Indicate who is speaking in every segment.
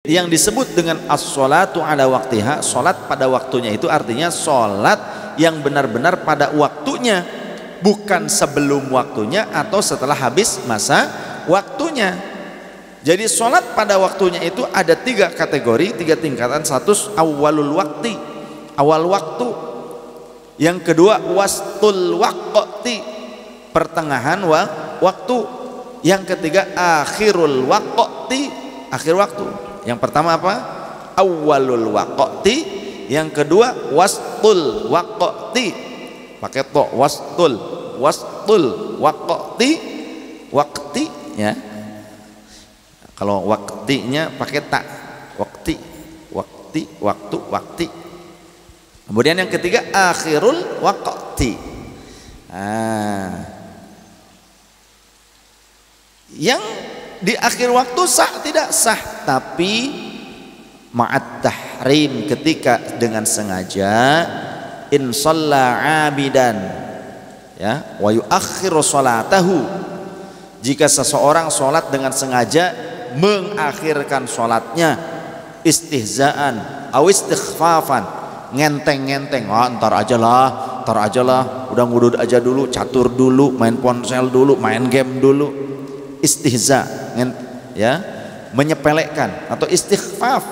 Speaker 1: Yang disebut dengan as-sholatu ala waktiha, sholat pada waktunya, itu artinya sholat yang benar-benar pada waktunya, bukan sebelum waktunya atau setelah habis masa waktunya. Jadi sholat pada waktunya itu ada 3 kategori, 3 tingkatan. Satu, awalul wakti, awal waktu. Yang kedua, wastul waqti, pertengahan waktu. Yang ketiga, akhirul waqti, akhir waktu. Yang pertama apa? Awalul waqti. Yang kedua, wastul waqti, pakai to, wastul waqti, wakti ya. Kalau waktinya pakai tak, wakti, waktu. Kemudian yang ketiga, akhirul waqti. Yang di akhir waktu sah tidak sah, tapi ma'at tahrim, ketika dengan sengaja, in shalla abidan ya wa yuakhiru sholatahu, jika seseorang sholat dengan sengaja mengakhirkan sholatnya, istihzaan aw istighfafan, ngenteng-ngenteng, ntar aja lah, udah ngudud aja dulu, catur dulu, main ponsel dulu, main game dulu, istihza ya, menyepelekan, atau istighfaf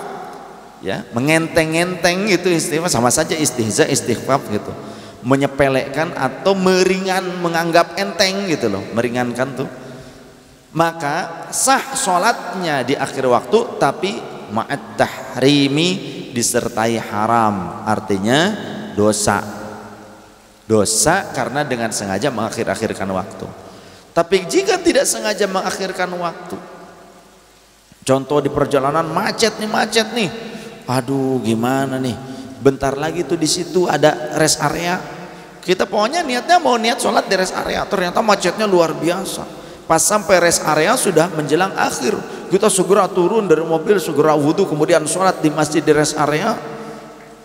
Speaker 1: ya, mengenteng-ngenteng, itu istighfar sama saja, istihza istighfaf gitu, menyepelekan atau menganggap enteng gitu loh, meringankan tuh. Maka sah sholatnya di akhir waktu, tapi ma'at tahrimi, disertai haram, artinya dosa karena dengan sengaja mengakhir-akhirkan waktu. Tapi jika tidak sengaja mengakhirkan waktu, contoh di perjalanan macet nih, aduh gimana nih, bentar lagi tuh di situ ada rest area, kita pokoknya niatnya mau sholat di rest area, ternyata macetnya luar biasa. Pas sampai rest area sudah menjelang akhir, kita segera turun dari mobil, segera wudhu, kemudian sholat di masjid di rest area,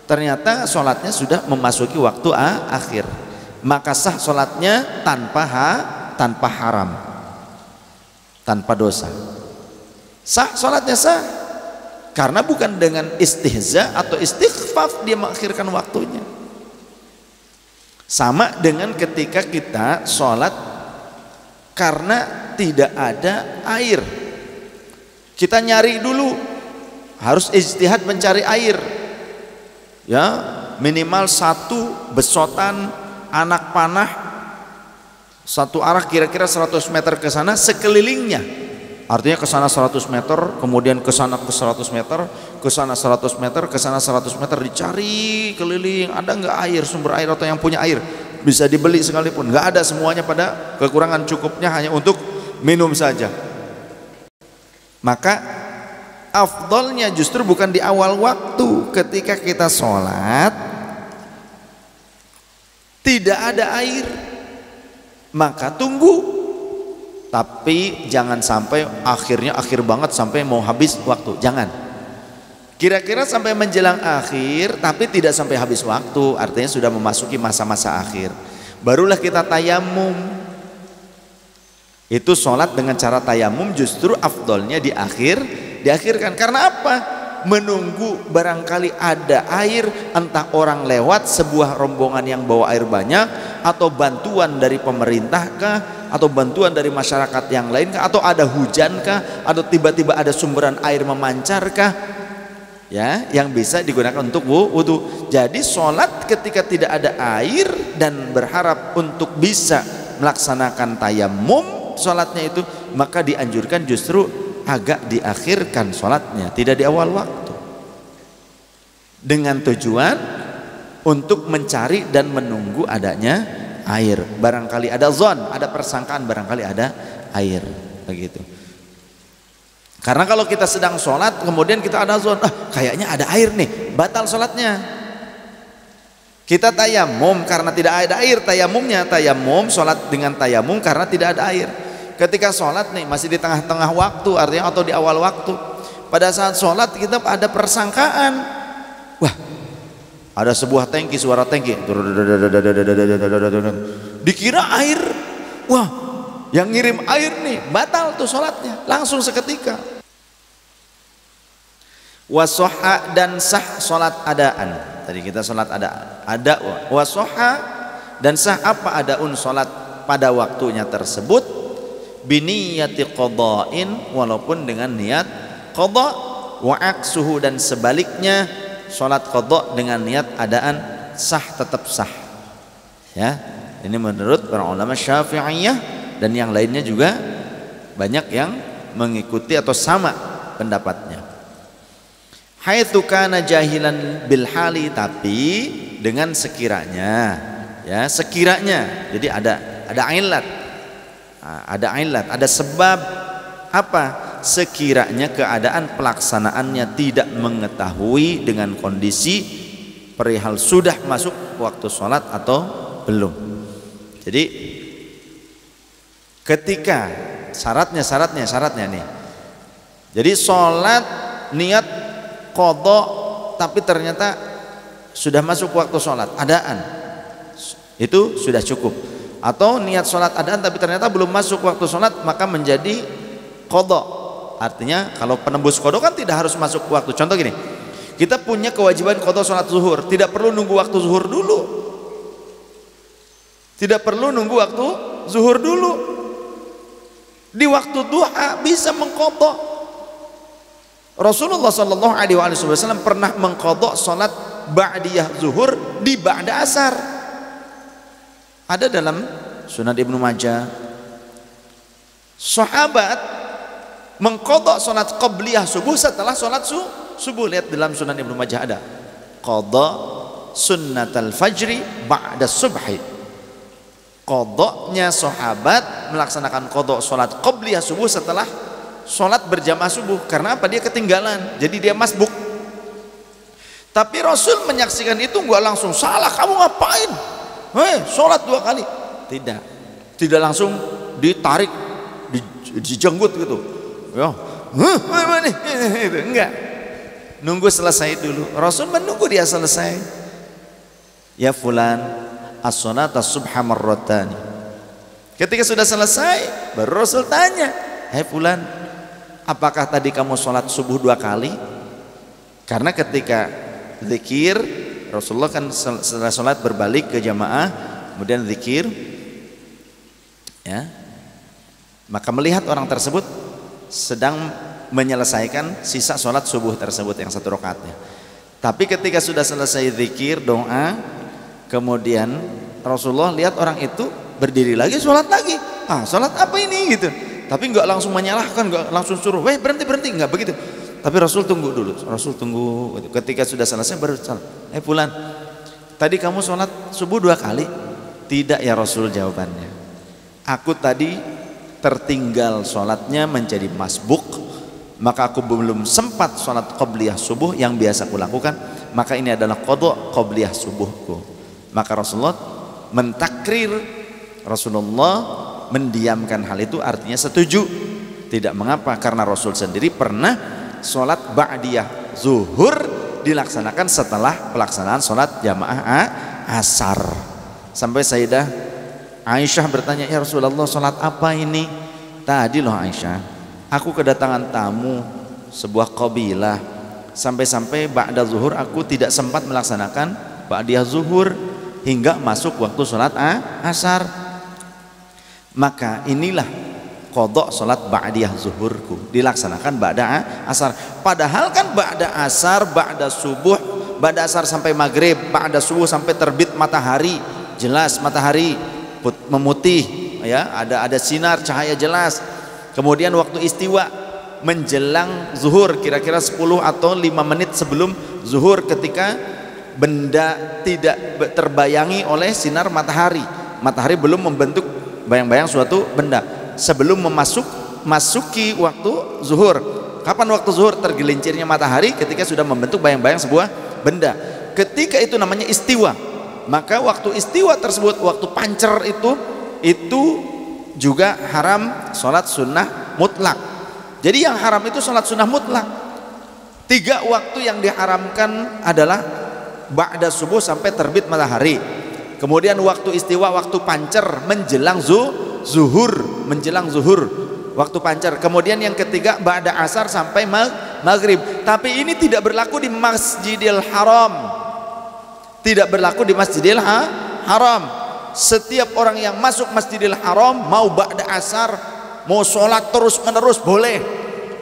Speaker 1: ternyata sholatnya sudah memasuki waktu akhir. Maka sah sholatnya tanpa haram, tanpa dosa. Sah sholatnya, sah, karena bukan dengan istihza atau istighfaf dia mengakhirkan waktunya. Sama dengan ketika kita sholat karena tidak ada air, kita nyari dulu, harus ijtihad mencari air ya, minimal 1 besotan anak panah, satu arah kira-kira 100 meter ke sana sekelilingnya, artinya ke sana 100 meter, kemudian ke sana ke 100 meter, ke sana 100 meter, ke sana 100 meter, dicari keliling, ada nggak air, sumber air atau yang punya air, bisa dibeli sekalipun, nggak ada, semuanya pada kekurangan, cukupnya hanya untuk minum saja. Maka afdolnya justru bukan di awal waktu, ketika kita sholat tidak ada air, maka tunggu, tapi jangan sampai akhirnya akhir banget sampai mau habis waktu, jangan. Kira-kira sampai menjelang akhir tapi tidak sampai habis waktu, artinya sudah memasuki masa-masa akhir, barulah kita tayamum. Itu sholat dengan cara tayamum justru afdolnya diakhirkan. Karena apa? Menunggu barangkali ada air, entah orang lewat, sebuah rombongan yang bawa air banyak, atau bantuan dari pemerintah kah, atau bantuan dari masyarakat yang lain kah, atau ada hujan kah, atau tiba-tiba ada sumberan air memancar kah ya, yang bisa digunakan untuk wudu. Jadi sholat ketika tidak ada air dan berharap untuk bisa melaksanakan tayamum sholatnya itu, maka dianjurkan justru agak diakhirkan sholatnya, tidak di awal waktu, dengan tujuan untuk mencari dan menunggu adanya air. Barangkali ada zon, ada persangkaan barangkali ada air, begitu. Karena kalau kita sedang sholat kemudian kita ada zon, kayaknya ada air nih, batal sholatnya. Kita tayamum karena tidak ada air, tayamum sholat dengan tayamum karena tidak ada air. Ketika sholat nih masih di tengah-tengah waktu, artinya atau di awal waktu, pada saat sholat kita ada persangkaan, wah ada sebuah tangki, suara tangki, dikira air, wah yang ngirim air nih, batal tuh sholatnya langsung seketika. Wasoha dan sah salat adaan. Tadi kita salat ada wasoha dan sah apa adaun salat pada waktunya tersebut biniyati qada'in, walaupun dengan niat qada, wa aksuhu dan sebaliknya salat qada dengan niat adaan sah, tetap sah. Ya, ini menurut para ulama Syafi'iyah dan yang lainnya juga banyak yang mengikuti atau sama pendapatnya. Haitsu kana jahilan bil hali, tapi dengan sekiranya, ya sekiranya, jadi ada ilat, ada sebab apa? Sekiranya keadaan pelaksanaannya tidak mengetahui dengan kondisi perihal sudah masuk waktu sholat atau belum. Jadi ketika syaratnya nih, jadi sholat niat qadha tapi ternyata sudah masuk waktu sholat adaan, itu sudah cukup. Atau niat sholat adaan tapi ternyata belum masuk waktu sholat, maka menjadi qadha. Artinya kalau penembus qadha kan tidak harus masuk waktu. Contoh gini, kita punya kewajiban qadha sholat zuhur, tidak perlu nunggu waktu zuhur dulu, tidak perlu nunggu waktu zuhur dulu, di waktu duha bisa mengqadha. Rasulullah Shallallahu Alaihi Wasallam pernah mengqadha sholat ba'diyah zuhur di ba'da asar. Ada dalam Sunan Ibnu Majah. Sahabat mengqadha sholat qabliyah subuh setelah sholat subuh. Lihat dalam Sunan Ibnu Majah ada qadha sunnatal fajri ba'da subhi. Qadhanya sahabat melaksanakan qadha sholat qabliyah subuh setelah sholat berjamaah subuh. Karena apa? Dia ketinggalan, jadi dia masbuk. Tapi Rasul menyaksikan itu nggak langsung salah, kamu ngapain? Sholat 2 kali. Tidak langsung ditarik, dijenggut gitu. Ya, enggak. Nunggu selesai dulu. Rasul menunggu dia selesai. Ya fulan, as-salata subha marratani. Ketika sudah selesai, baru Rasul tanya, "Hai fulan, apakah tadi kamu sholat subuh 2 kali?" Karena ketika zikir Rasulullah kan setelah sholat berbalik ke jamaah, kemudian zikir, ya, maka melihat orang tersebut sedang menyelesaikan sisa sholat subuh tersebut yang 1 rakaatnya. Tapi ketika sudah selesai zikir, doa, kemudian Rasulullah lihat orang itu berdiri lagi, sholat lagi. Sholat apa ini gitu? Tapi nggak langsung menyalahkan, nggak langsung suruh, berhenti, nggak begitu. Tapi Rasul tunggu dulu, Rasul tunggu. Ketika sudah selesai baru salat. Fulan, tadi kamu sholat subuh 2 kali? Tidak ya Rasul, jawabannya. Aku tadi tertinggal sholatnya menjadi masbuk, maka aku belum sempat sholat qabliyah subuh yang biasa aku lakukan, maka ini adalah qadha qabliyah subuhku. Maka Rasulullah mentakrir, Rasulullah mendiamkan hal itu, artinya setuju. Tidak mengapa, karena Rasul sendiri pernah sholat ba'diyah zuhur dilaksanakan setelah pelaksanaan sholat jamaah asar. Sampai Sayyidah Aisyah bertanya, "Ya Rasulullah, sholat apa ini?" "Tadi loh Aisyah, aku kedatangan tamu sebuah qabilah, sampai-sampai ba'da zuhur aku tidak sempat melaksanakan ba'diyah zuhur hingga masuk waktu sholat asar. Maka inilah qadha sholat ba'diyah zuhurku, dilaksanakan ba'da asar." Padahal kan ba'da asar, ba'da subuh, ba'da asar sampai maghrib, ba'da subuh sampai terbit matahari, jelas matahari memutih, ya, ada sinar cahaya jelas. Kemudian waktu istiwa menjelang zuhur, kira-kira 10 atau 5 menit sebelum zuhur, ketika benda tidak terbayangi oleh sinar matahari, matahari belum membentuk bayang-bayang suatu benda. Sebelum masuki waktu zuhur. Kapan waktu zuhur? Tergelincirnya matahari ketika sudah membentuk bayang-bayang sebuah benda. Ketika itu namanya istiwa. Maka waktu istiwa tersebut, waktu pancer itu juga haram sholat sunnah mutlak. Jadi yang haram itu sholat sunnah mutlak. 3 waktu yang diharamkan adalah ba'da subuh sampai terbit matahari. Kemudian waktu istiwa, waktu pancer menjelang zuhur, waktu pancar. Kemudian yang ketiga ba'da asar sampai maghrib. Tapi ini tidak berlaku di Masjidil Haram, tidak berlaku di Masjidil Haram. Setiap orang yang masuk Masjidil Haram mau ba'da asar, mau sholat terus menerus boleh,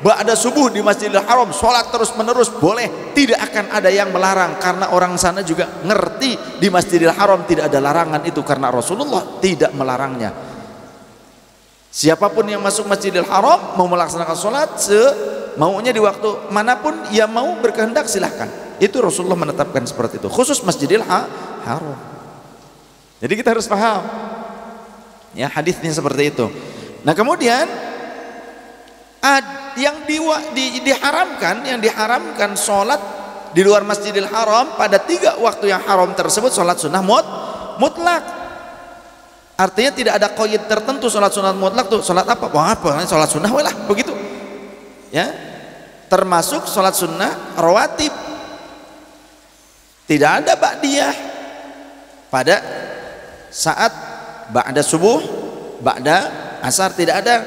Speaker 1: ba'da subuh di Masjidil Haram sholat terus menerus boleh, tidak akan ada yang melarang, karena orang sana juga ngerti di Masjidil Haram tidak ada larangan itu, karena Rasulullah tidak melarangnya. Siapapun yang masuk Masjidil Haram mau melaksanakan sholat semaunya di waktu manapun ia mau berkehendak silahkan. Itu Rasulullah menetapkan seperti itu, khusus Masjidil Haram. Jadi kita harus paham ya hadisnya seperti itu. Nah kemudian yang diharamkan sholat di luar Masjidil Haram pada 3 waktu yang haram tersebut sholat sunnah mutlak. Artinya tidak ada qaid tertentu sholat sunnah mutlak tuh sholat apa? Wah apa? Sholat sunnah lah begitu. Ya, termasuk sholat sunnah rawatib. Tidak ada ba'diyah pada saat ba'da subuh, ba'da asar, tidak ada.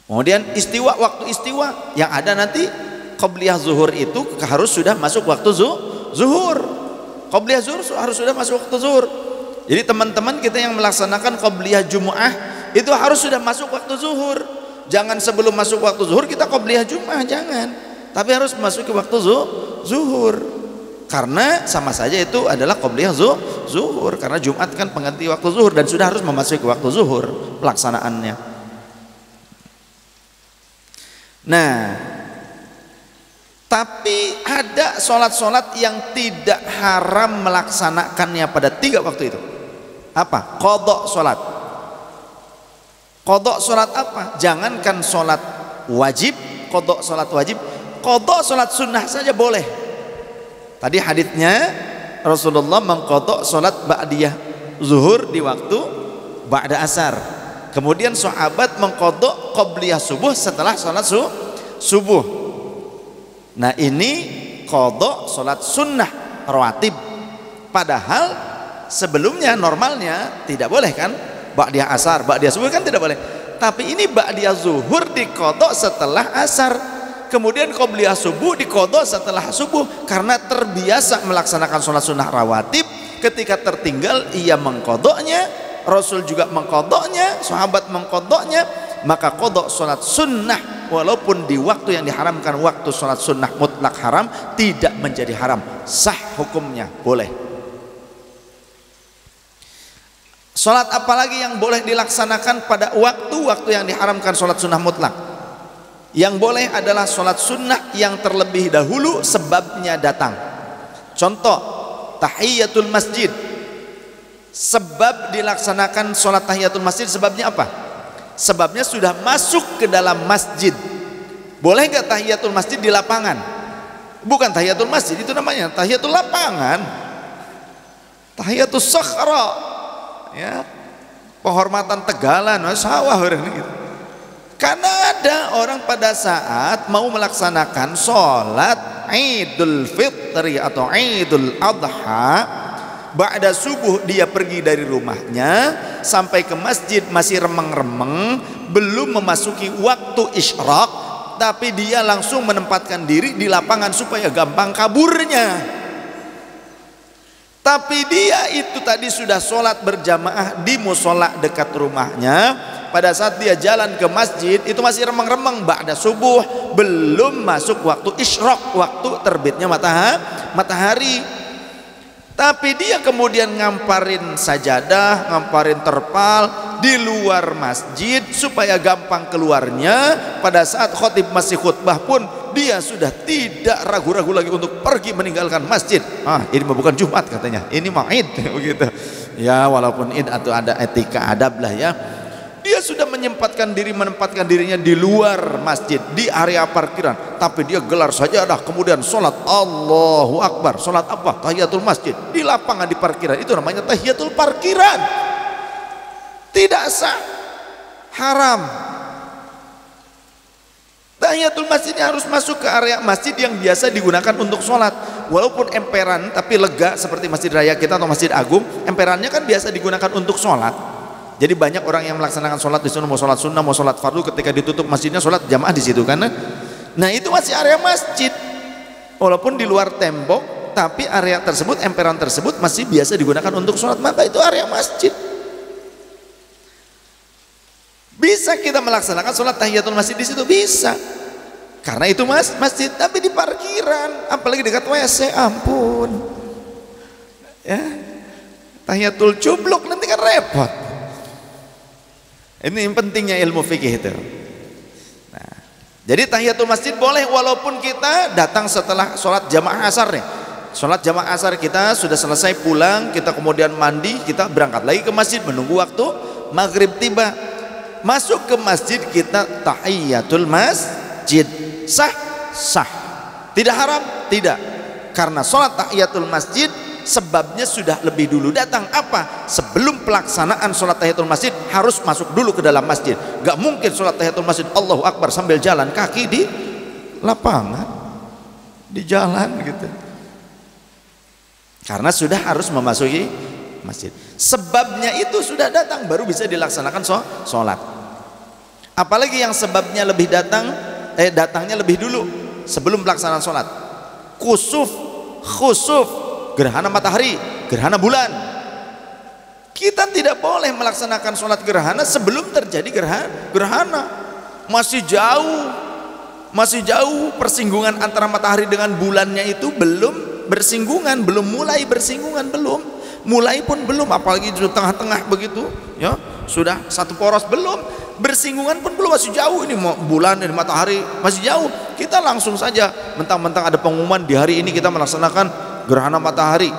Speaker 1: Kemudian istiwa, waktu istiwa yang ada nanti qabliyah zuhur itu harus sudah masuk waktu zuhur. Qabliyah zuhur harus sudah masuk waktu zuhur. Jadi teman-teman kita yang melaksanakan qabliyah Jumu'ah itu harus sudah masuk waktu zuhur. Jangan sebelum masuk waktu zuhur kita qabliyah Jumu'ah, jangan. Tapi harus masuk ke waktu zuhur. Karena sama saja itu adalah qabliyah zuhur, karena Jumat kan pengganti waktu zuhur dan sudah harus memasuki waktu zuhur pelaksanaannya. Nah, tapi ada sholat-sholat yang tidak haram melaksanakannya pada 3 waktu itu. Apa? Qadha sholat. Qadha sholat apa? Jangankan sholat wajib, qadha sholat wajib, qadha sholat sunnah saja boleh. Tadi haditsnya Rasulullah mengqadha sholat ba'diyah zuhur di waktu ba'da asar. Kemudian sahabat mengqadha qabliyah subuh setelah sholat subuh. Nah ini qadha sholat sunnah rawatib. Padahal sebelumnya normalnya tidak boleh kan, ba'diyah asar, ba'diyah subuh kan tidak boleh. Tapi ini ba'diyah zuhur diqadha setelah asar. Kemudian qabliyah subuh diqadha setelah subuh, karena terbiasa melaksanakan sholat sunnah rawatib. Ketika tertinggal ia mengqadhanya, Rasul juga mengqadhanya, sahabat mengqadhanya, maka qadha sholat sunnah walaupun di waktu yang diharamkan, waktu sholat sunnah mutlak haram, tidak menjadi haram, sah hukumnya, boleh. Sholat apalagi yang boleh dilaksanakan pada waktu-waktu yang diharamkan sholat sunnah mutlak? Yang boleh adalah sholat sunnah yang terlebih dahulu sebabnya datang. Contoh, tahiyatul masjid. Sebab dilaksanakan sholat tahiyatul masjid sebabnya apa? Sebabnya sudah masuk ke dalam masjid. Boleh nggak tahiyatul masjid di lapangan? Bukan tahiyatul masjid, itu namanya tahiyatul lapangan, tahiyatul sakhra, ya, penghormatan tegalan, sawah orang gitu. Karena ada orang pada saat mau melaksanakan sholat Idul Fitri atau Idul Adha, ba'da subuh dia pergi dari rumahnya sampai ke masjid masih remeng-remeng, belum memasuki waktu isyraq, tapi dia langsung menempatkan diri di lapangan supaya gampang kaburnya. Tapi dia itu tadi sudah sholat berjamaah di musola dekat rumahnya. Pada saat dia jalan ke masjid itu masih remeng-remeng, ba'da subuh, belum masuk waktu isyraq, waktu terbitnya matahari. Tapi dia kemudian ngamparin sajadah, ngamparin terpal di luar masjid supaya gampang keluarnya. Pada saat khotib masih khutbah pun dia sudah tidak ragu-ragu lagi untuk pergi meninggalkan masjid. Ini bukan Jumat katanya, ini mah Id begitu. Ya walaupun Id atau ada etika adab lah ya. Dia sudah menempatkan dirinya di luar masjid, di area parkiran, tapi dia gelar sajadah, kemudian sholat Allahu Akbar. Sholat apa? Tahiyatul masjid di lapangan, di parkiran. Itu namanya tahiyatul parkiran. Tidak sah, haram. Tahiyatul masjidnya harus masuk ke area masjid yang biasa digunakan untuk sholat. Walaupun emperan tapi lega seperti Masjid Raya kita atau Masjid Agung, emperannya kan biasa digunakan untuk sholat. Jadi banyak orang yang melaksanakan sholat di sana, mau sholat sunnah, mau sholat fardu, ketika ditutup masjidnya sholat jamaah di situ, karena Nah itu masih area masjid, walaupun di luar tembok, tapi area tersebut, emperan tersebut masih biasa digunakan untuk sholat, maka itu area masjid. Bisa kita melaksanakan sholat tahiyatul masjid di situ, bisa, karena itu masjid. Tapi di parkiran, apalagi dekat WC, ampun ya, tahiyatul cubluk nanti kan repot. Ini pentingnya ilmu fikih itu. Jadi tahiyatul masjid boleh walaupun kita datang setelah sholat jamaah asar nih. Sholat jamaah asar kita sudah selesai pulang, kita kemudian mandi, kita berangkat lagi ke masjid menunggu waktu maghrib tiba. Masuk ke masjid kita tahiyatul masjid, sah? Sah. Tidak haram? Tidak. Karena sholat tahiyatul masjid sebabnya sudah lebih dulu datang. Apa? Sebelum pelaksanaan sholat tahiyatul masjid harus masuk dulu ke dalam masjid. Gak mungkin sholat tahiyatul masjid Allahu Akbar sambil jalan kaki di lapangan, di jalan gitu, karena sudah harus memasuki masjid. Sebabnya itu sudah datang baru bisa dilaksanakan sholat. Apalagi yang sebabnya lebih datangnya lebih dulu sebelum pelaksanaan sholat. Khusuf, gerhana matahari, gerhana bulan. Kita tidak boleh melaksanakan sholat gerhana sebelum terjadi gerhana. Masih jauh persinggungan antara matahari dengan bulannya itu belum bersinggungan, belum mulai bersinggungan, mulai pun belum, apalagi di tengah-tengah begitu ya, sudah satu poros, belum bersinggungan pun belum, masih jauh. Ini bulan dan matahari masih jauh, kita langsung saja mentang-mentang ada pengumuman di hari ini kita melaksanakan gerhana matahari,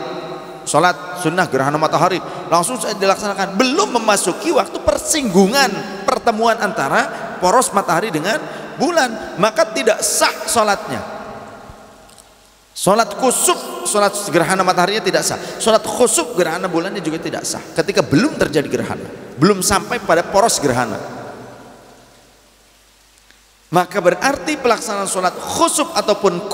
Speaker 1: sholat sunnah gerhana matahari, langsung saja dilaksanakan, belum memasuki waktu persinggungan, pertemuan antara poros matahari dengan bulan, maka tidak sah sholatnya. Sholat khusuf, sholat gerhana mataharinya tidak sah. Sholat khusuf gerhana bulannya juga tidak sah ketika belum terjadi gerhana, belum sampai pada poros gerhana. Maka berarti pelaksanaan sholat khusuf ataupun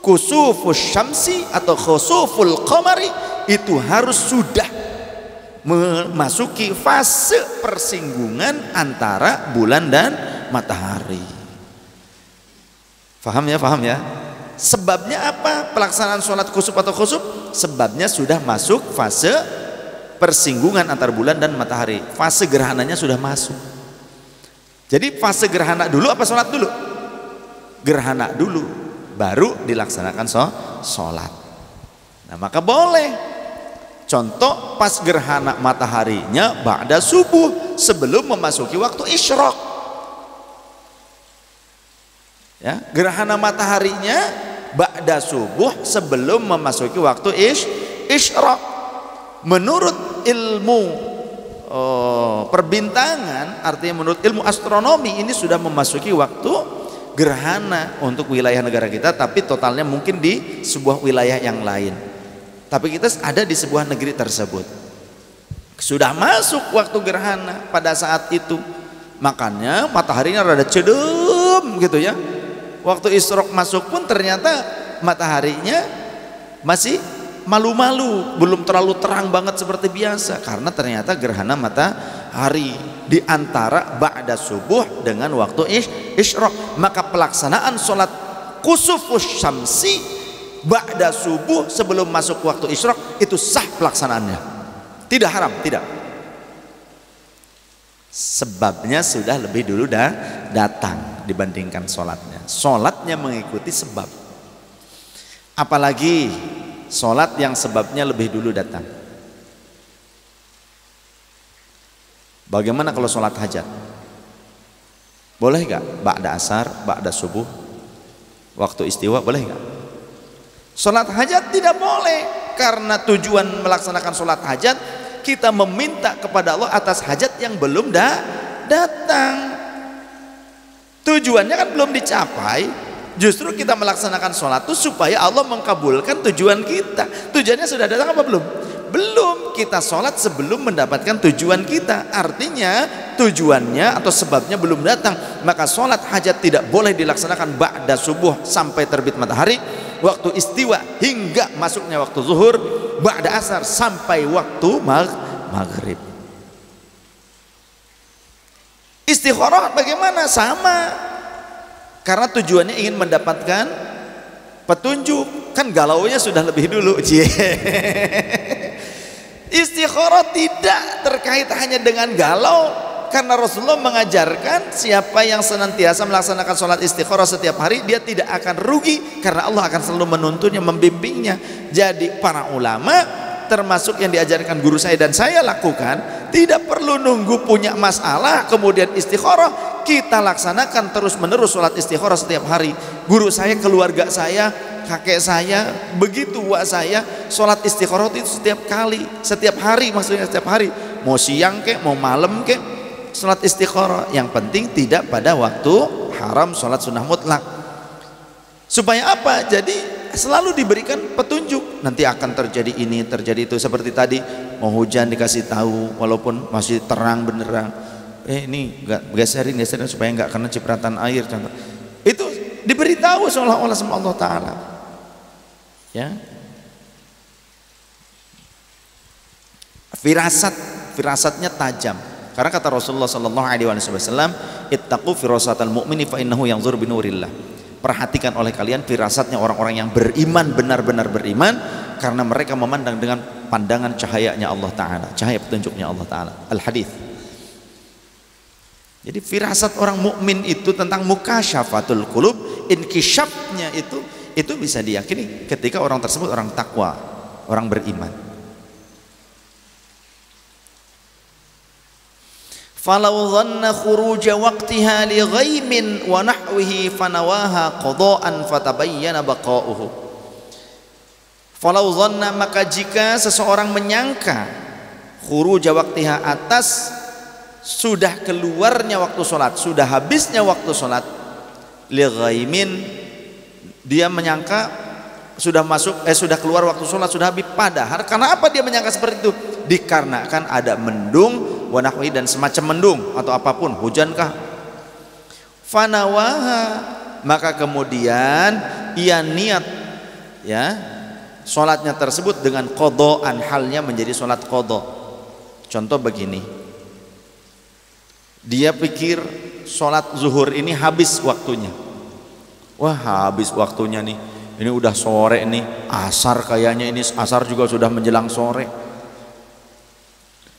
Speaker 1: kusufus syamsi atau khusuful qamari itu harus sudah memasuki fase persinggungan antara bulan dan matahari. Faham ya? Sebabnya apa pelaksanaan sholat khusuf atau khusuf? Sebabnya sudah masuk fase persinggungan antara bulan dan matahari, fase gerhananya sudah masuk. Jadi fase gerhana dulu apa sholat dulu? Gerhana dulu baru dilaksanakan sholat. Nah maka boleh. Contoh pas gerhana mataharinya ba'da subuh, sebelum memasuki waktu isyraq ya, gerhana mataharinya ba'da subuh sebelum memasuki waktu isyraq. Menurut ilmu perbintangan, artinya menurut ilmu astronomi, ini sudah memasuki waktu gerhana untuk wilayah negara kita, tapi totalnya mungkin di sebuah wilayah yang lain, tapi kita ada di sebuah negeri tersebut. Sudah masuk waktu gerhana pada saat itu, makanya mataharinya rada cedem gitu ya. Waktu isyraq masuk pun ternyata mataharinya masih malu-malu, belum terlalu terang banget seperti biasa, karena ternyata gerhana matahari di antara ba'da subuh dengan waktu isyraq. Maka pelaksanaan sholat kusufus syamsi ba'da subuh sebelum masuk waktu isyraq itu sah pelaksanaannya, tidak haram, tidak. Sebabnya sudah lebih dulu datang dibandingkan sholatnya mengikuti sebab. Apalagi sholat yang sebabnya lebih dulu datang. Bagaimana kalau sholat hajat? Boleh gak? Ba'da asar, ba'da subuh, waktu istiwa, boleh gak? Sholat hajat tidak boleh, karena tujuan melaksanakan sholat hajat kita meminta kepada Allah atas hajat yang belum datang. Tujuannya kan belum dicapai, justru kita melaksanakan sholat itu supaya Allah mengkabulkan tujuan kita. Tujuannya sudah datang apa belum? Belum. Kita sholat sebelum mendapatkan tujuan kita, artinya tujuannya atau sebabnya belum datang. Maka sholat hajat tidak boleh dilaksanakan ba'da subuh sampai terbit matahari, waktu istiwa hingga masuknya waktu zuhur, ba'da asar sampai waktu maghrib. Istikharah bagaimana? Sama. karena tujuannya ingin mendapatkan petunjuk. Kan galaunya sudah lebih dulu. Istikharah tidak terkait hanya dengan galau, karena Rasulullah mengajarkan siapa yang senantiasa melaksanakan sholat istikharah setiap hari, dia tidak akan rugi karena Allah akan selalu menuntunnya, membimbingnya. Jadi para ulama, termasuk yang diajarkan guru saya dan saya lakukan, tidak perlu nunggu punya masalah kemudian istikharah, kita laksanakan terus menerus sholat istikharah setiap hari. Guru saya, keluarga saya, kakek saya, begitu wak saya, sholat istikharah itu setiap hari, maksudnya setiap hari, mau siang kek, mau malam kek, sholat istikharah. Yang penting tidak pada waktu haram, sholat sunnah mutlak. Supaya apa? Jadi selalu diberikan petunjuk, nanti akan terjadi ini, terjadi itu. Seperti tadi mau hujan dikasih tahu walaupun masih terang benderang, ini geserin supaya nggak kena cipratan air, contoh. Itu diberitahu seolah-olah sama Allah Ta'ala, ya. Firasatnya tajam, karena kata Rasulullah sallallahu alaihi wasallam, ittaqu firasatal mu'mini fa innahu yanzur binurillah. Perhatikan oleh kalian firasatnya orang-orang yang beriman, benar-benar beriman, karena mereka memandang dengan pandangan cahayanya Allah Ta'ala, cahaya petunjuknya Allah Ta'ala. Al-hadits. Jadi firasat orang mukmin itu tentang mukasyafatul qulub, inkisyafnya itu bisa diyakini ketika orang tersebut orang takwa, orang beriman. Falau dhanna khuruja waqtiha li ghaimin wa nahwihi fanawaha qada'an fatabayyana baqa'uhu. Falau dhanna, maka jika seseorang menyangka khuruja waqtiha, atas sudah keluarnya waktu sholat, sudah habisnya waktu sholat, li ghaimin, dia menyangka sudah sudah keluar waktu sholat, sudah habis. Padahal karena apa dia menyangka seperti itu? Dikarenakan ada mendung, wanahwi, dan semacam mendung atau apapun, hujankah. Fanawaha, maka kemudian ia niat, ya, sholatnya tersebut dengan qada'an, halnya menjadi sholat qada'. Contoh begini, dia pikir sholat zuhur ini habis waktunya. Wah, habis waktunya nih, ini udah sore nih, asar kayaknya, ini asar juga sudah menjelang sore.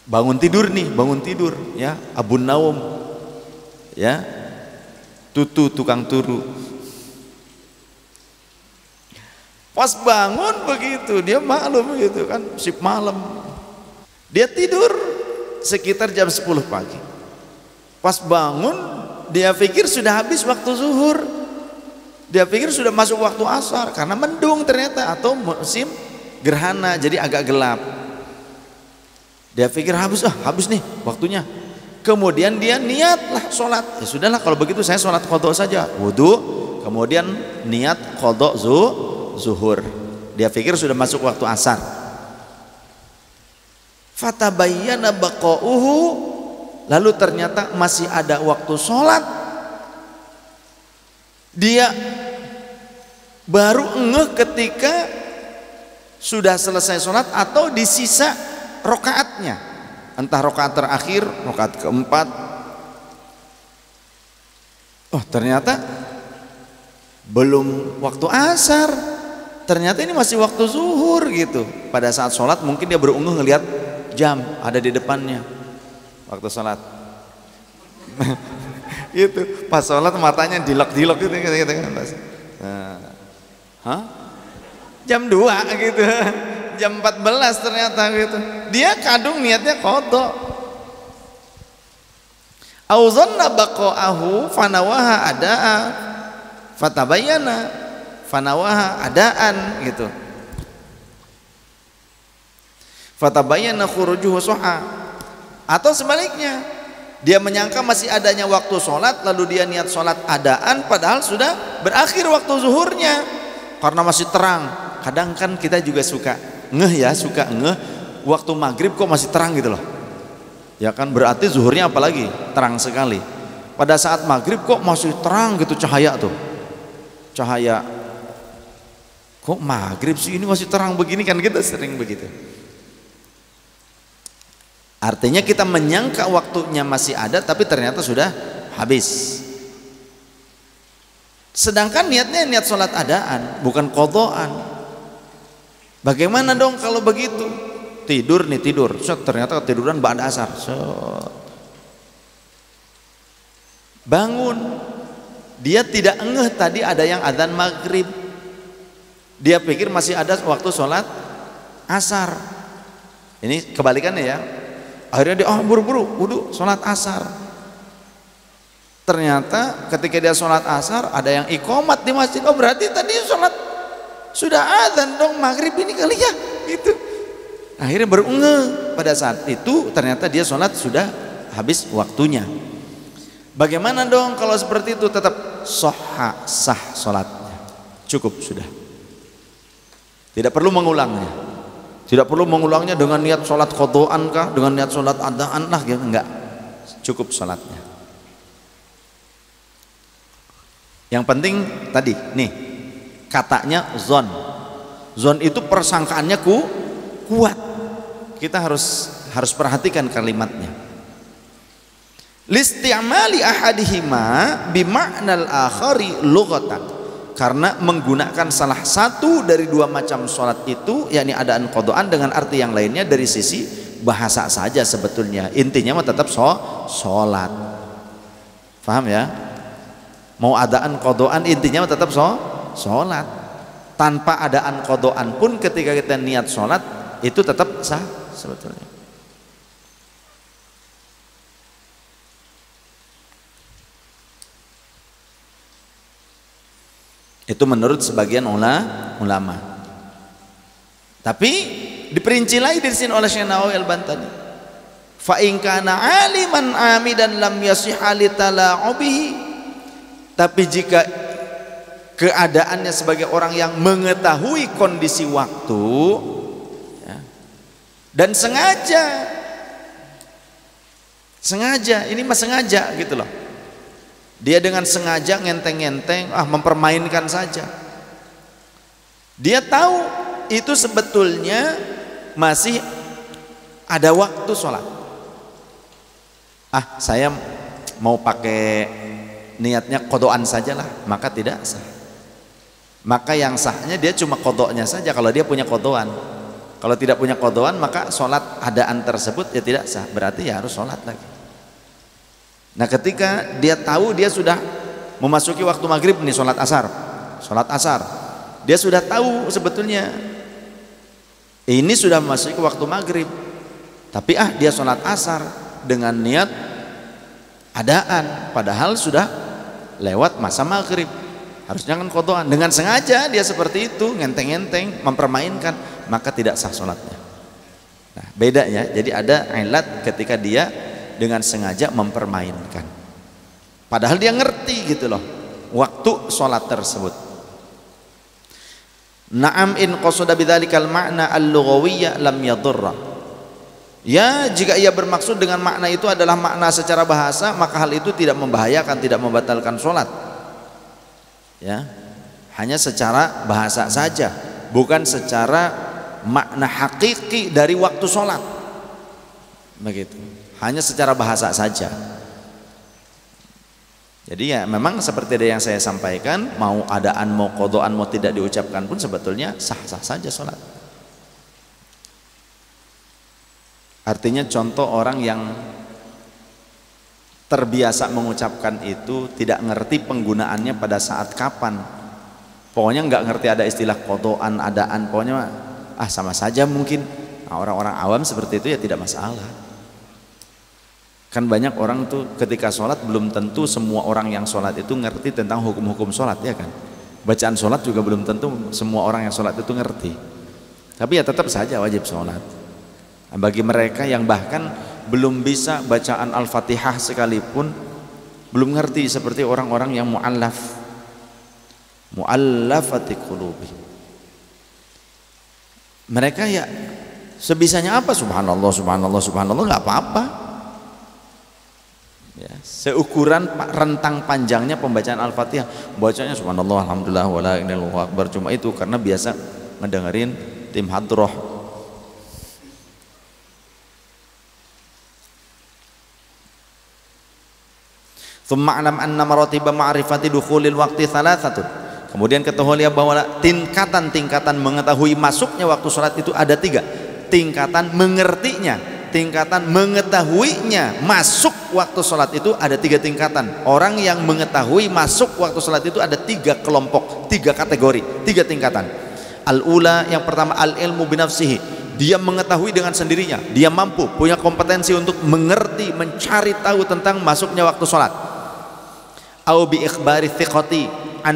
Speaker 1: Bangun tidur ya, abun naum, ya, tukang turu. Pas bangun begitu, dia maklum begitu kan, sip malam. Dia tidur sekitar jam 10 pagi. Pas bangun, dia pikir sudah habis waktu zuhur, dia pikir sudah masuk waktu asar, karena mendung ternyata, atau musim gerhana, jadi agak gelap. Dia pikir habis nih waktunya. Kemudian dia niatlah sholat. Ya sudahlah, kalau begitu saya sholat qadha saja, wudu, kemudian niat qadha zuhur. Dia pikir sudah masuk waktu asar. Fatabayyana baqa'uhu, lalu ternyata masih ada waktu sholat. Dia baru ngeh ketika sudah selesai sholat atau di sisa rokaatnya, entah rokaat terakhir, rokaat keempat. Oh, ternyata belum waktu asar, ternyata ini masih waktu zuhur gitu. Pada saat sholat mungkin dia baru ngelihat jam ada di depannya waktu sholat. Gitu, pas sholat matanya dilok-dilok gitu kan. Jam 2 gitu, jam 14 ternyata gitu. Dia kadung niatnya qadha. Auzanna baqa'ahu fanawaha ada'a fatabayyana fanawaha adaan gitu. Fatabayyana khurujuhu soha. Atau sebaliknya, dia menyangka masih adanya waktu sholat, lalu dia niat sholat adaan padahal sudah berakhir waktu zuhurnya karena masih terang. Kadang kan kita juga suka ngeh, waktu maghrib kok masih terang gitu loh, ya kan, berarti zuhurnya apalagi terang sekali. Pada saat maghrib kok masih terang gitu, cahaya kok maghrib sih ini masih terang begini, kan kita sering begitu. Artinya kita menyangka waktunya masih ada tapi ternyata sudah habis. Sedangkan niatnya niat sholat adaan, bukan qadhaan. Bagaimana dong kalau begitu? Tidur nih, tidur. Ternyata ketiduran ba'da asar. Bangun. Dia tidak ngeh tadi ada yang adzan maghrib. Dia pikir masih ada waktu sholat asar. Ini kebalikannya ya. Akhirnya dia buru-buru wudu sholat asar. Ternyata ketika dia sholat asar ada yang iqomat di masjid. Oh berarti tadi sholat sudah adzan dong, maghrib ini kali ya gitu. Akhirnya baru ngeh pada saat itu ternyata dia sholat sudah habis waktunya. Bagaimana dong kalau seperti itu? Tetap sah sholatnya, cukup sudah, tidak perlu mengulangnya. Tidak perlu mengulangnya dengan niat sholat qadhaan kah, dengan niat sholat adaan lah gitu. Enggak, cukup sholatnya. Yang penting tadi nih katanya zon itu persangkaannya kuat. Kita harus perhatikan kalimatnya. Listi'mali ahadihima bima'nal akhari lughatan, karena menggunakan salah satu dari dua macam sholat itu, yakni adaan qadhaan, dengan arti yang lainnya dari sisi bahasa saja sebetulnya. Intinya mah tetap sholat. Paham ya? Mau adaan qadhaan intinya mah tetap sholat. Tanpa adaan qadhaan pun ketika kita niat sholat itu tetap sah sebetulnya. Itu menurut sebagian ulama. Tapi diperinci lagi di sini oleh Syekh Nawawi Al-Bantani. Fa in kana aliman amidan lam yasihha li tala'ubihi. Tapi jika keadaannya sebagai orang yang mengetahui kondisi waktu ya, dan sengaja ini mah sengaja gitu loh. Dia dengan sengaja ngenteng-ngenteng, mempermainkan saja. Dia tahu itu sebetulnya masih ada waktu sholat. Saya mau pakai niatnya qadhaan sajalah, maka tidak sah. Maka yang sahnya dia cuma qadha'nya saja kalau dia punya qadhaan. Kalau tidak punya qadhaan maka sholat adaan tersebut ya tidak sah. Berarti ya harus sholat lagi. Nah ketika dia tahu dia sudah memasuki waktu maghrib nih, sholat asar, dia sudah tahu sebetulnya ini sudah memasuki waktu maghrib, tapi dia sholat asar dengan niat adaan, padahal sudah lewat masa maghrib, harusnya kan qadhaan. Dengan sengaja dia seperti itu, ngenteng-ngenteng, mempermainkan, maka tidak sah sholatnya. Nah beda ya, jadi ada ilat ketika dia dengan sengaja mempermainkan, padahal dia ngerti gitu loh waktu sholat tersebut. Na'am in qasada bidzalikal ma'na al-lughawiyya lam yadurra. Ya jika ia bermaksud dengan makna itu adalah makna secara bahasa, maka hal itu tidak membahayakan, tidak membatalkan sholat ya, hanya secara bahasa saja, bukan secara makna hakiki dari waktu sholat begitu, hanya secara bahasa saja. Jadi ya memang seperti yang saya sampaikan, mau adaan mau qadhaan mau tidak diucapkan pun sebetulnya sah-sah saja sholat. Artinya contoh orang yang terbiasa mengucapkan itu tidak ngerti penggunaannya pada saat kapan, pokoknya nggak ngerti ada istilah qadhaan adaan, pokoknya sama saja mungkin. Orang-orang awam seperti itu ya tidak masalah. Kan banyak orang tuh ketika sholat belum tentu semua orang yang sholat itu ngerti tentang hukum-hukum sholat ya kan. Bacaan sholat juga belum tentu semua orang yang sholat itu ngerti. Tapi ya tetap saja wajib sholat. Nah, bagi mereka yang bahkan belum bisa bacaan Al-Fatihah sekalipun, belum ngerti seperti orang-orang yang mu'allafati qulubi. Mereka ya sebisanya apa? Subhanallah, subhanallah, subhanallah, nggak apa-apa. Ya, seukuran rentang panjangnya pembacaan Al-Fatihah, bacanya subhanallah, alhamdulillah, wala ilaha illallah akbar, cuma itu karena biasa ngedengerin tim hadroh. Tsumma alam anna maratiba ma'rifati dukhulil waqti thalathatun. Kemudian ketahuilah bahwa tingkatan-tingkatan mengetahui masuknya waktu sholat itu ada 3. Tingkatan mengertinya, tingkatan mengetahuinya masuk waktu sholat itu ada 3 tingkatan. Orang yang mengetahui masuk waktu sholat itu ada 3 kelompok, 3 kategori, 3 tingkatan. Al-ula, yang pertama, al-ilmu binafsihi. Dia mengetahui dengan sendirinya, dia mampu, punya kompetensi untuk mengerti, mencari tahu tentang masuknya waktu sholat. Au bi ikhbari thiqati an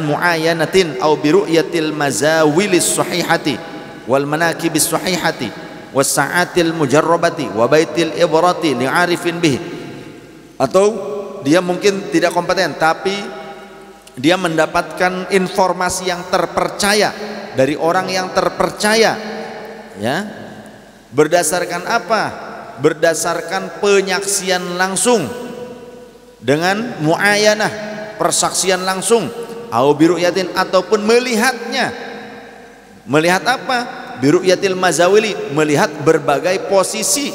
Speaker 1: muayanatin au bi ru'yatil mazawilis sahihati wal manakibis sahihati was sa'atil mujarrabati wa baitil ibrati li'arifin bihi. Atau dia mungkin tidak kompeten, tapi dia mendapatkan informasi yang terpercaya dari orang yang terpercaya, ya. Berdasarkan apa? Berdasarkan penyaksian langsung dengan muayanah, persaksian langsung, au biru'yatin, ataupun melihatnya. Melihat apa? Biru'yatil mazawili, melihat berbagai posisi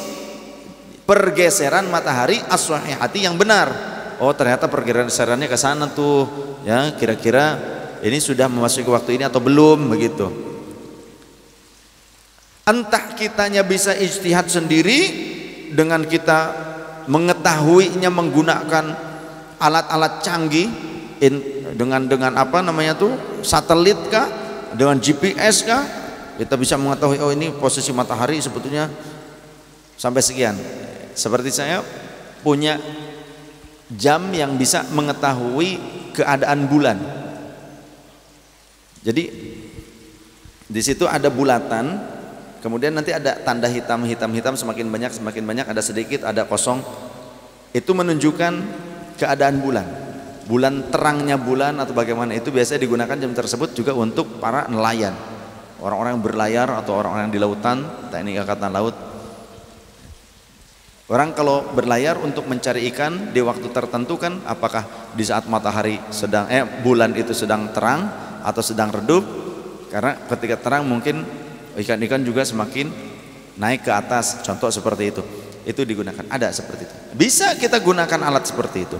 Speaker 1: pergeseran matahari as-sahihati yang benar. Oh, ternyata pergeserannya ke sana tuh, ya, kira-kira ini sudah memasuki waktu ini atau belum, begitu. Entah kitanya bisa ijtihad sendiri dengan kita mengetahuinya menggunakan alat-alat canggih, dengan apa namanya tuh, satelit kah, dengan GPS kah, kita bisa mengetahui oh ini posisi matahari sebetulnya sampai sekian. Seperti saya punya jam yang bisa mengetahui keadaan bulan. Jadi di situ ada bulatan, kemudian nanti ada tanda hitam, semakin banyak, ada sedikit, ada kosong. Itu menunjukkan keadaan bulan. Bulan, terangnya bulan atau bagaimana, itu biasanya digunakan jam tersebut juga untuk para nelayan, orang-orang yang berlayar atau orang-orang yang di lautan, teknik angkatan laut. Orang kalau berlayar untuk mencari ikan di waktu tertentu kan, apakah di saat matahari sedang bulan itu sedang terang atau sedang redup? Karena ketika terang mungkin ikan-ikan juga semakin naik ke atas, contoh seperti itu. Itu digunakan, ada seperti itu. Bisa kita gunakan alat seperti itu.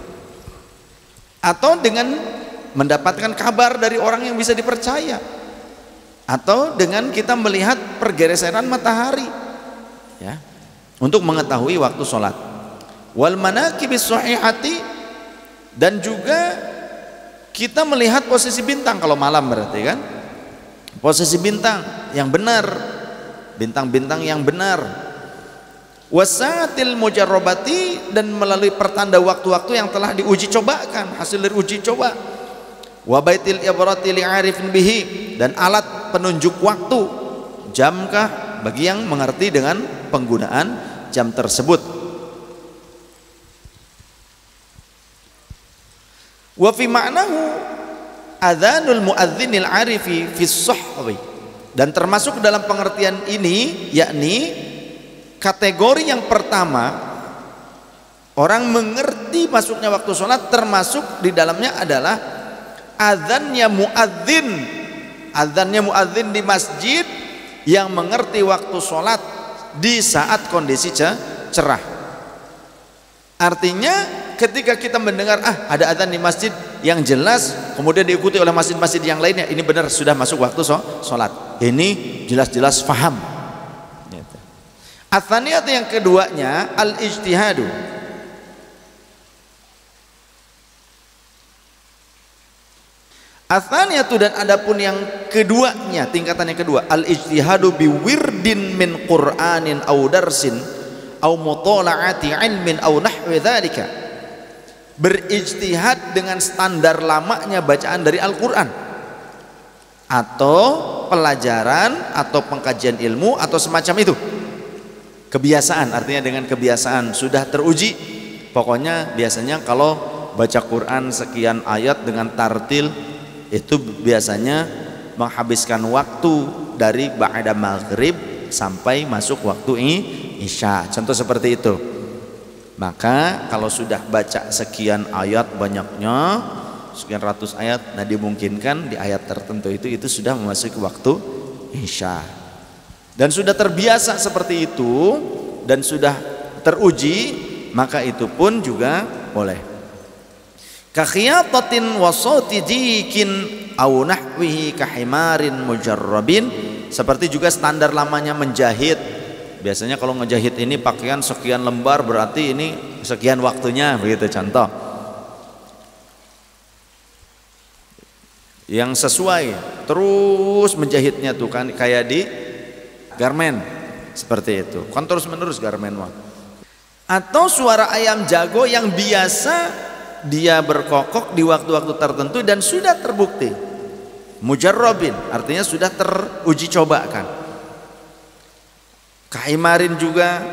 Speaker 1: Atau dengan mendapatkan kabar dari orang yang bisa dipercaya. Atau dengan kita melihat pergeseran matahari, ya, untuk mengetahui waktu sholat. Wal manakibis sahihati, dan juga kita melihat posisi bintang kalau malam, berarti kan posisi bintang yang benar, bintang-bintang yang benar. Wasa'atil mujarrabati, dan melalui pertanda waktu-waktu yang telah diuji cobakan, hasil dari uji coba. Wa baitil ibrati li'arifin bihi, dan alat penunjuk waktu, jamkah, bagi yang mengerti dengan penggunaan jam tersebut. Wa fi ma'nahu adzanul muadzinil arifi fi sahwi, dan termasuk dalam pengertian ini, yakni kategori yang pertama, orang mengerti masuknya waktu sholat, termasuk di dalamnya adalah adzannya muadzin di masjid yang mengerti waktu sholat di saat kondisi cerah. Artinya ketika kita mendengar ada adzan di masjid yang jelas, kemudian diikuti oleh masjid-masjid yang lainnya, ini benar sudah masuk waktu sholat, ini jelas-jelas faham. Atsaniyat, yang keduanya, al-ijtihadu. Atsaniyatu, dan adapun yang keduanya, tingkatan yang kedua, al-ijtihadu biwirdin min qur'anin aw darsin aw mutola'ati ilmin aw nahwi dzalika. Berijtihad dengan standar lamanya bacaan dari Al-Qur'an, atau pelajaran atau pengkajian ilmu atau semacam itu. Kebiasaan, artinya dengan kebiasaan sudah teruji. Pokoknya biasanya kalau baca Quran sekian ayat dengan tartil, itu biasanya menghabiskan waktu dari ba'da maghrib sampai masuk waktu isya, contoh seperti itu. Maka kalau sudah baca sekian ayat banyaknya, sekian ratus ayat, nah dimungkinkan di ayat tertentu itu sudah memasuki waktu isya. Dan sudah terbiasa seperti itu dan sudah teruji, maka itu pun juga boleh. Ka khiyatatin wa sawti dikin au nahwihi ka himarin mujarrabin, seperti juga standar lamanya menjahit. Biasanya kalau ngejahit ini pakaian sekian lembar berarti ini sekian waktunya, begitu contoh. Yang sesuai terus menjahitnya tuh kan kayak di garmen seperti itu, kan terus menerus garmen mah. Atau suara ayam jago yang biasa dia berkokok di waktu-waktu tertentu dan sudah terbukti mujarrabin, artinya sudah teruji cobakan. Kaimarin juga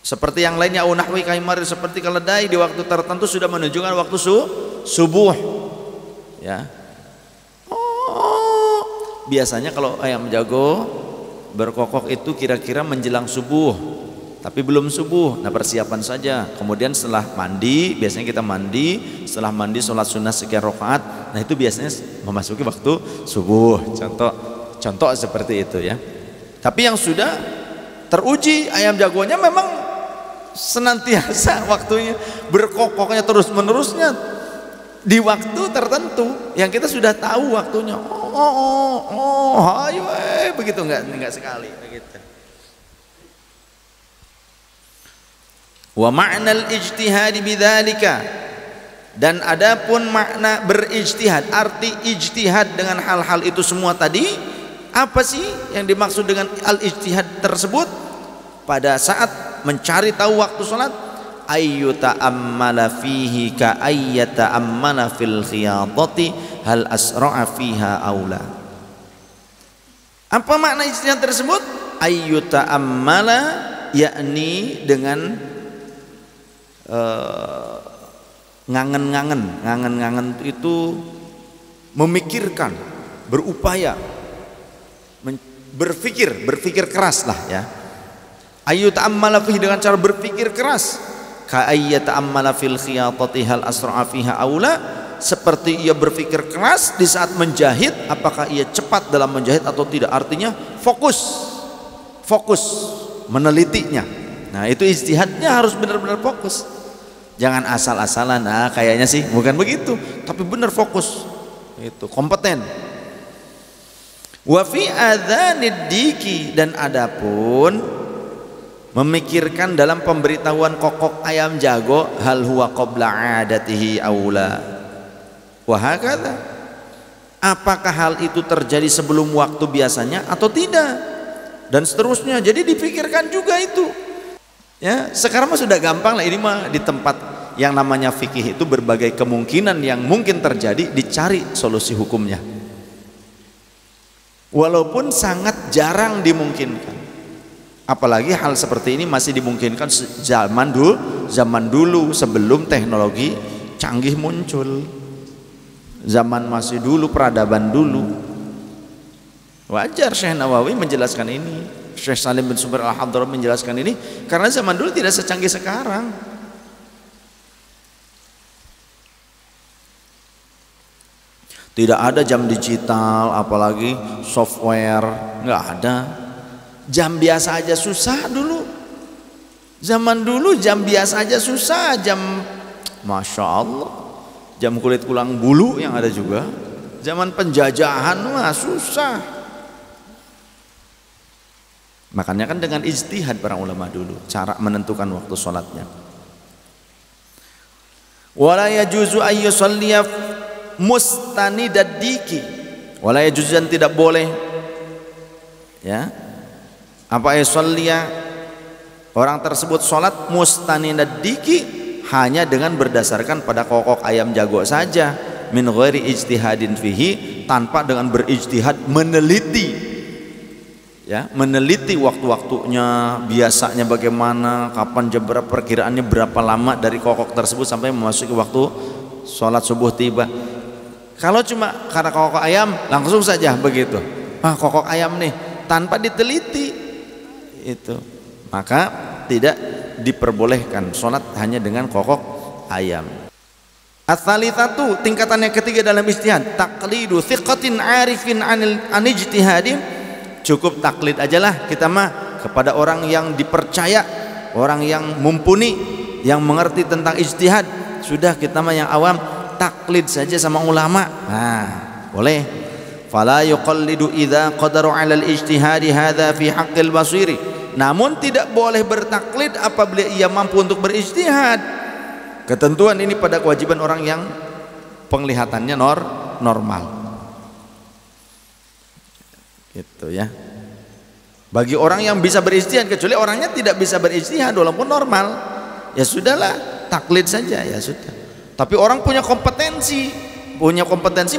Speaker 1: seperti yang lainnya, au nahwi kaimarin, seperti keledai di waktu tertentu sudah menunjukkan waktu subuh. Ya. Biasanya kalau ayam jago berkokok itu kira-kira menjelang subuh, tapi belum subuh. Nah, persiapan saja. Kemudian setelah mandi, biasanya kita mandi, setelah mandi sholat sunnah sekian rakaat. Nah, itu biasanya memasuki waktu subuh. Contoh seperti itu ya. Tapi yang sudah teruji ayam jagonya memang senantiasa waktunya berkokoknya terus menerusnya di waktu tertentu yang kita sudah tahu waktunya. Ayo begitu, enggak sekali begitu. Wa ma'nal ijtihad bidzalika, dan adapun makna berijtihad, arti ijtihad dengan hal-hal itu semua tadi, apa sih yang dimaksud dengan al-ijtihad tersebut? Pada saat mencari tahu waktu salat, ayyuta ammala fihi ka ayyata ammala fil khiyadati hal asra'a fiha aula. Apa makna ijtihad tersebut? Ayyuta ammala, yakni dengan ngangen itu memikirkan, berupaya, berpikir keras lah ya. Ayyuta ammala fihi, dengan cara berpikir keras. Ka ayyata ammala fil khiyatati hal asra'a fiha aula, seperti ia berpikir keras di saat menjahit, apakah ia cepat dalam menjahit atau tidak. Artinya fokus menelitinya. Nah, itu ijtihadnya harus benar-benar fokus, jangan asal-asalan. Nah, kayaknya sih bukan begitu, tapi benar fokus, itu kompeten. Wa fi adzanid diki, dan adapun memikirkan dalam pemberitahuan kokok ayam jago, hal huwa qabla adatihi aula wa hakadha, apakah hal itu terjadi sebelum waktu biasanya atau tidak, dan seterusnya. Jadi dipikirkan juga itu ya. Sekarang mah sudah gampang lah, ini mah di tempat yang namanya fikih itu berbagai kemungkinan yang mungkin terjadi, dicari solusi hukumnya, walaupun sangat jarang dimungkinkan. Apalagi hal seperti ini masih dimungkinkan zaman dulu sebelum teknologi canggih muncul. Zaman masih dulu, peradaban dulu. Wajar Syekh Nawawi menjelaskan ini, Syekh Salim bin Subair al-Hadrami menjelaskan ini, karena zaman dulu tidak secanggih sekarang. Tidak ada jam digital, apalagi software, nggak ada. Jam biasa aja susah dulu. Zaman dulu jam biasa aja susah, jam Masya Allah, jam kulit kulang bulu yang ada juga. Zaman penjajahan mah susah. Makanya kan dengan ijtihad para ulama dulu cara menentukan waktu sholatnya. Wala yajuzu ay yusalliya mustanidad diki, wala yajuzu, dan tidak boleh ya, apa yusalliya, orang tersebut sholat mustanidad diki, hanya dengan berdasarkan pada kokok ayam jago saja, min ghairi ijtihadin fihi, tanpa dengan berijtihad meneliti ya, meneliti waktu-waktunya, biasanya bagaimana, kapan jam berapa, perkiraannya berapa lama dari kokok tersebut sampai memasuki waktu sholat subuh tiba. Kalau cuma karena kokok ayam langsung saja begitu, kokok ayam nih, tanpa diteliti itu, maka tidak diperbolehkan sholat hanya dengan kokok ayam. Ats-tsalitsatu, tingkatan yang ketiga dalam ijtihad, taqlidu thiqatin 'arifin 'an ijtihadin, cukup taklid aja lah kita mah kepada orang yang dipercaya, orang yang mumpuni, yang mengerti tentang ijtihad. Sudah kita mah yang awam taklid saja sama ulama. Nah, boleh. Fala yuqallidu idza qadaru 'ala al-ijtihadi hadza fi haqqil basiri. Namun tidak boleh bertaklid apabila ia mampu untuk berijtihad. Ketentuan ini pada kewajiban orang yang penglihatannya normal. Gitu ya. Bagi orang yang bisa berijtihad, kecuali orangnya tidak bisa berijtihad walaupun normal, ya sudahlah, taklid saja, ya sudah. Tapi orang punya kompetensi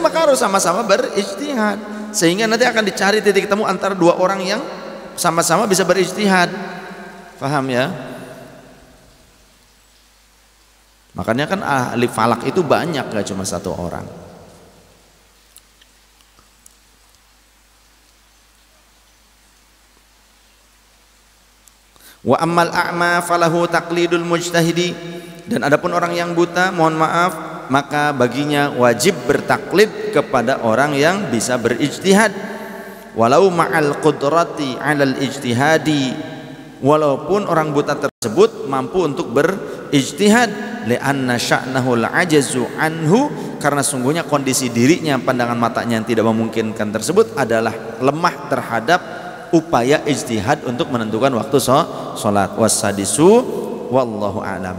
Speaker 1: maka harus sama-sama berijtihad, sehingga nanti akan dicari titik temu antara dua orang yang sama-sama bisa berijtihad. Paham ya? Makanya kan ahli falak itu banyak, gak cuma satu orang. Wa ammal a'ma falahu taqlidul mujtahidi. Dan adapun orang yang buta, mohon maaf, maka baginya wajib bertaklid kepada orang yang bisa berijtihad, walau ma'al qudrati 'alal ijtihadi, walaupun orang buta tersebut mampu untuk berijtihad, li'anna sya'nahul ajazu anhu, karena sungguhnya kondisi dirinya, pandangan matanya yang tidak memungkinkan tersebut adalah lemah terhadap upaya ijtihad untuk menentukan waktu sholat. Wassadisu wallahu a'lam.